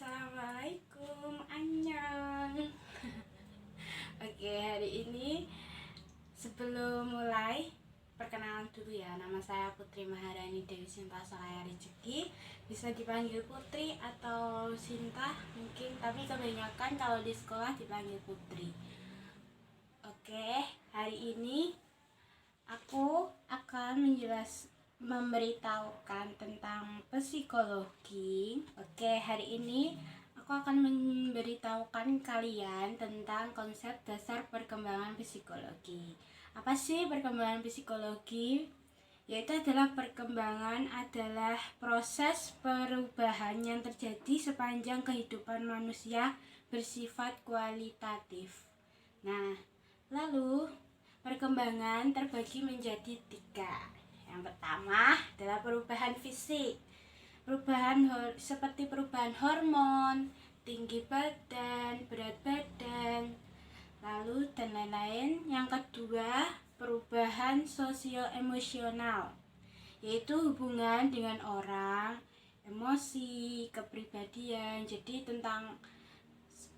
Assalamualaikum, annyeong. Oke, hari ini sebelum mulai perkenalan dulu ya. Nama saya Putri Maharani Dewi Sinta Soraya Rezeki. Bisa dipanggil Putri atau Sinta mungkin, tapi kebanyakan kalau di sekolah dipanggil Putri. Oke, hari ini aku akan memberitahukan tentang psikologi. Oke, hari ini aku akan memberitahukan kalian tentang konsep dasar perkembangan psikologi. Apa sih perkembangan psikologi? Yaitu perkembangan adalah proses perubahan yang terjadi sepanjang kehidupan manusia bersifat kualitatif. Nah, lalu perkembangan terbagi menjadi 3. Yang pertama adalah perubahan fisik. Seperti perubahan hormon, tinggi badan, berat badan, lalu dan lain-lain. Yang kedua, perubahan sosio-emosional, yaitu hubungan dengan orang, emosi, kepribadian, jadi tentang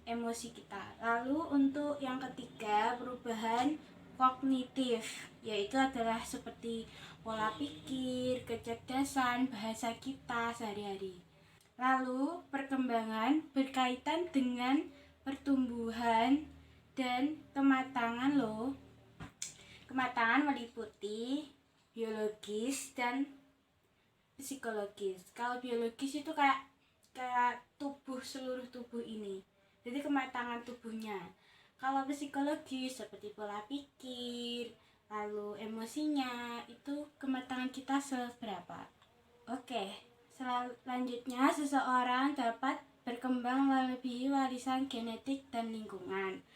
emosi kita. Lalu untuk yang ketiga, perubahan kognitif, yaitu adalah seperti pola pikir, kecerdasan, bahasa kita sehari-hari. Lalu perkembangan berkaitan dengan pertumbuhan dan kematangan loh. Kematangan meliputi biologis dan psikologis. Kalau biologis itu kayak seluruh tubuh ini, jadi kematangan tubuhnya. Kalau psikologi seperti pola pikir, lalu emosinya, itu kematangan kita seberapa. Oke, selanjutnya seseorang dapat berkembang melebihi warisan genetik dan lingkungan.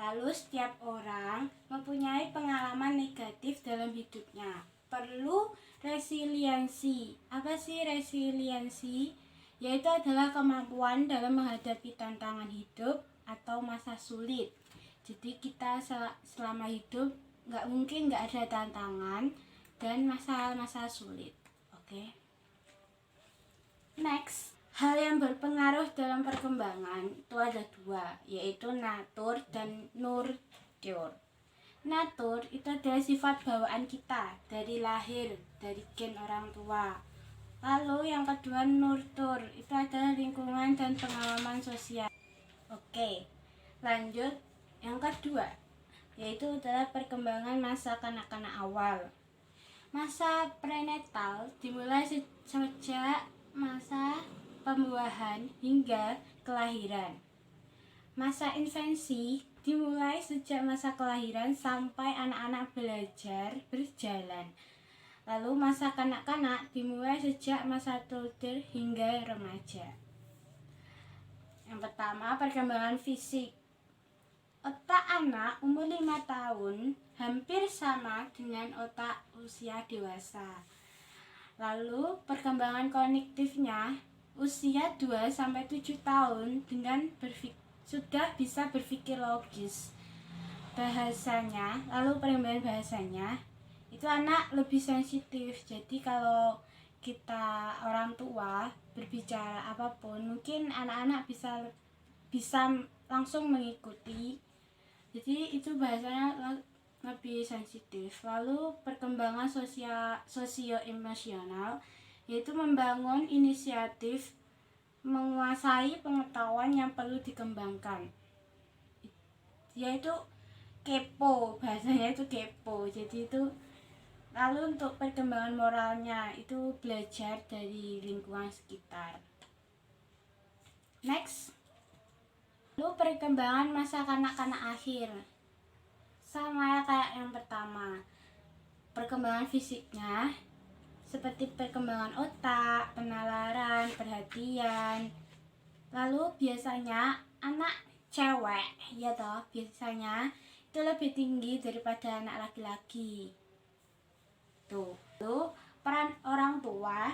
Lalu setiap orang mempunyai pengalaman negatif dalam hidupnya. Perlu resiliensi. Apa sih resiliensi? Yaitu adalah kemampuan dalam menghadapi tantangan hidup atau masa sulit. Jadi kita selama hidup mungkin nggak ada tantangan dan masa-masa sulit. Oke. Next, hal yang berpengaruh dalam perkembangan itu ada 2, yaitu natur dan nurture. Natur itu adalah sifat bawaan kita dari lahir, dari gen orang tua. Lalu yang kedua, nurture itu adalah lingkungan dan pengalaman sosial. Oke, lanjut. Yang kedua, yaitu adalah perkembangan masa kanak-kanak awal. Masa prenatal dimulai sejak masa pembuahan hingga kelahiran. Masa infansi dimulai sejak masa kelahiran sampai anak-anak belajar berjalan. Lalu masa kanak-kanak dimulai sejak masa toddler hingga remaja. Yang pertama, perkembangan fisik. Otak anak umur 5 tahun hampir sama dengan otak usia dewasa. Lalu perkembangan kognitifnya usia 2-7 tahun dengan sudah bisa berpikir logis. Bahasanya, lalu perkembangan bahasanya itu anak lebih sensitif. Jadi kalau kita orang tua berbicara apapun, mungkin anak-anak bisa langsung mengikuti. Jadi itu bahasanya lebih sensitif. Lalu perkembangan sosio-emosional, yaitu membangun inisiatif, menguasai pengetahuan yang perlu dikembangkan, yaitu kepo, bahasanya itu kepo. Jadi itu. Lalu untuk perkembangan moralnya itu belajar dari lingkungan sekitar. Next, lalu perkembangan masa kanak-kanak akhir, sama ya kayak yang pertama. Perkembangan fisiknya seperti perkembangan otak, penalaran, perhatian. Lalu biasanya anak cewek, ya toh, biasanya itu lebih tinggi daripada anak laki-laki. Tuh. Lalu peran orang tua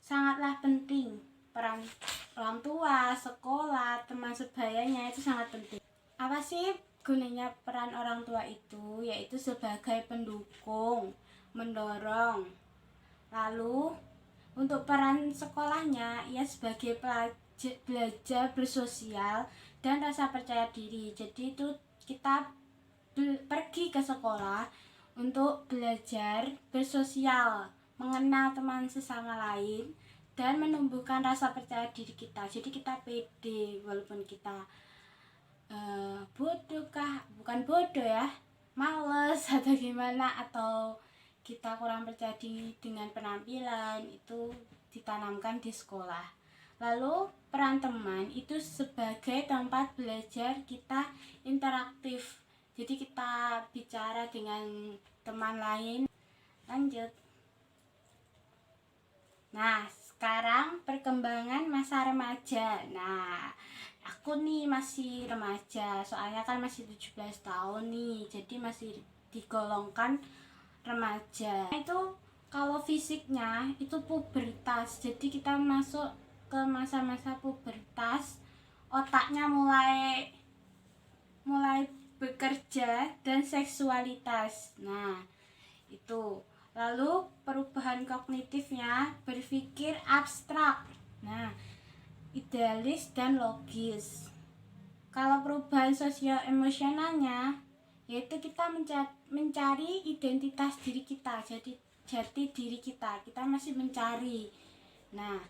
sangatlah penting. Peran orang tua, sekolah, teman sebayanya itu sangat penting. Apa sih gunanya peran orang tua itu? Yaitu sebagai pendukung, mendorong, lalu Untuk peran sekolahnya, ia sebagai belajar bersosial dan rasa percaya diri. Jadi itu kita pergi ke sekolah untuk belajar bersosial, mengenal teman sesama lain, dan menumbuhkan rasa percaya diri kita. Jadi kita pede walaupun kita bodoh kah? Bukan bodoh ya, males atau gimana, atau kita kurang percaya diri dengan penampilan, itu ditanamkan di sekolah. Lalu peran teman itu sebagai tempat belajar kita interaktif. Jadi kita bicara dengan teman lain. Lanjut. Nah, sekarang perkembangan masa remaja. Nah, aku nih masih remaja, soalnya kan masih 17 tahun nih, jadi masih digolongkan remaja. Itu kalau fisiknya itu pubertas, jadi kita masuk ke masa-masa pubertas, otaknya mulai bekerja dan seksualitas. Nah, itu. Lalu perubahan kognitifnya berpikir abstrak. Nah, idealis dan logis. Kalau perubahan sosial emosionalnya, yaitu kita mencari identitas diri kita, jadi jati diri kita masih mencari. Nah,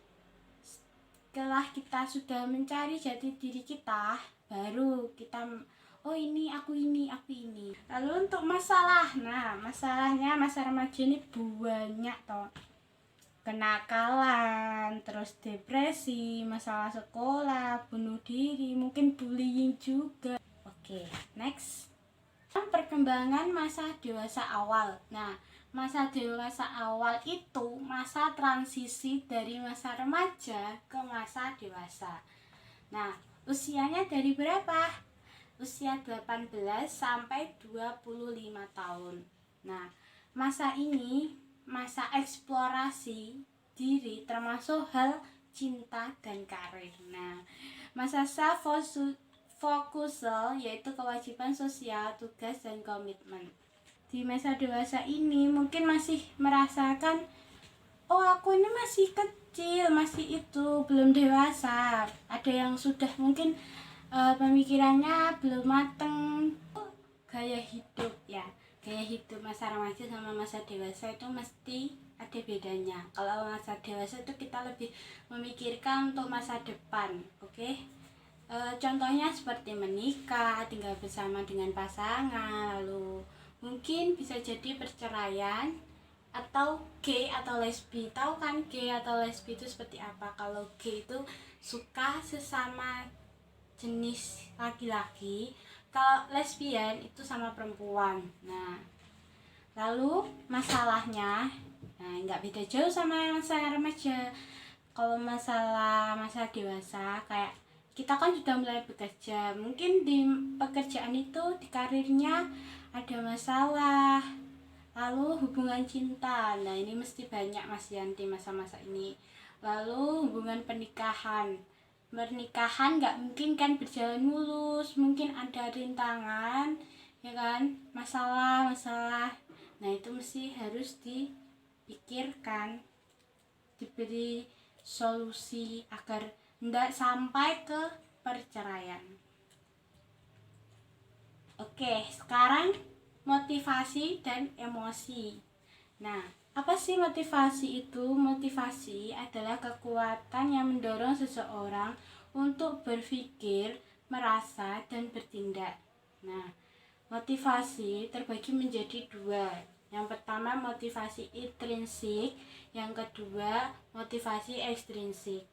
setelah kita sudah mencari jati diri kita, baru kita ini aku ini. Lalu untuk masalah, nah masalahnya masa remaja ini banyak toh. Kenakalan, terus depresi, masalah sekolah, bunuh diri, mungkin bullying juga. Oke, next. Perkembangan masa dewasa awal. Nah, masa dewasa awal itu masa transisi dari masa remaja ke masa dewasa. Nah, usianya dari berapa? Usia 18 sampai 25 tahun. Nah, masa ini masa eksplorasi diri, termasuk hal cinta dan karir. Nah, masa fokusal yaitu kewajiban sosial, tugas dan komitmen. Di masa dewasa ini mungkin masih merasakan, oh aku ini masih kecil, masih itu belum dewasa. Ada yang sudah mungkin pemikirannya belum mateng. Gaya hidup ya, gaya hidup masa remaja sama masa dewasa itu mesti ada bedanya. Kalau masa dewasa itu kita lebih memikirkan untuk masa depan, oke? Contohnya seperti menikah, tinggal bersama dengan pasangan, lalu mungkin bisa jadi perceraian, atau gay atau lesbi. Tahu kan gay atau lesbi itu seperti apa? Kalau gay itu suka sesama jenis laki-laki, kalau lesbian itu sama perempuan. Nah, lalu masalahnya, nah nggak beda jauh sama masa remaja. Kalau masalah masa dewasa, kayak kita kan sudah mulai bekerja, mungkin di pekerjaan itu, di karirnya ada masalah, lalu hubungan cinta. Nah ini mesti banyak Mas Yanti masa-masa ini. Lalu hubungan pernikahan nggak mungkin kan berjalan mulus, mungkin ada rintangan ya kan, masalah. Nah itu mesti harus dipikirkan, diberi solusi agar tidak sampai ke perceraian. Oke, sekarang motivasi dan emosi. Nah, apa sih motivasi itu? Motivasi adalah kekuatan yang mendorong seseorang untuk berpikir, merasa, dan bertindak. Nah, motivasi terbagi menjadi dua. Yang pertama motivasi intrinsik, yang kedua motivasi ekstrinsik.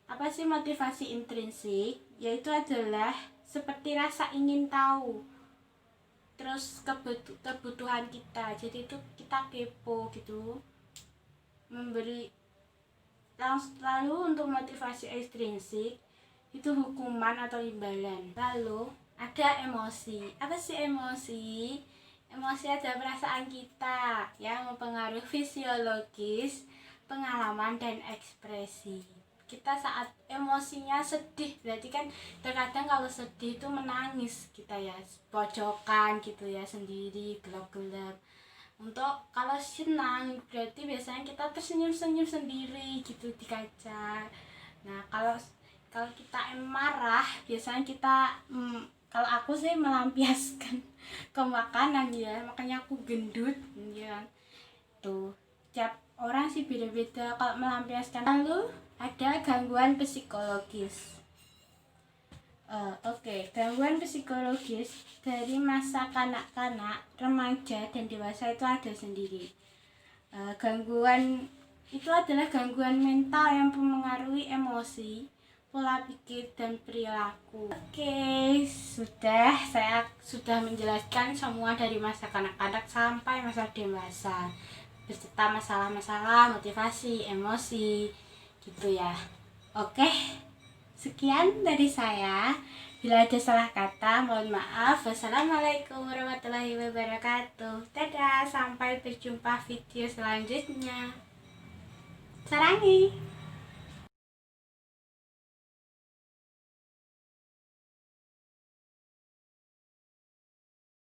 Apa sih motivasi intrinsik? Yaitu adalah seperti rasa ingin tahu, terus kebutuhan kita, jadi itu kita kepo gitu, memberi. Lalu untuk motivasi ekstrinsik itu hukuman atau imbalan. Lalu ada emosi. Apa sih emosi? Emosi adalah perasaan kita yang mempengaruhi fisiologis, pengalaman, dan ekspresi. Kita saat emosinya sedih, berarti kan terkadang kalau sedih itu menangis kita ya, pojokan gitu ya, sendiri, gelap-gelap. Untuk kalau senang berarti biasanya kita tersenyum-senyum sendiri gitu di kaca. Nah, kalau kita marah biasanya kita kalau aku sih melampiaskan ke makanan ya, makanya aku gendut ya. Tuh, tiap orang sih beda-beda kalau melampiaskan. Lalu ada gangguan psikologis. Gangguan psikologis dari masa kanak-kanak, remaja, dan dewasa itu ada sendiri. Gangguan itu adalah gangguan mental yang mempengaruhi emosi, pola pikir, dan perilaku. Saya sudah menjelaskan semua dari masa kanak-kanak sampai masa dewasa, beserta masalah-masalah, motivasi, emosi, gitu ya. Sekian dari saya. Bila ada salah kata, mohon maaf. Wassalamualaikum warahmatullahi wabarakatuh. Dadah, sampai berjumpa video selanjutnya. Sarangi.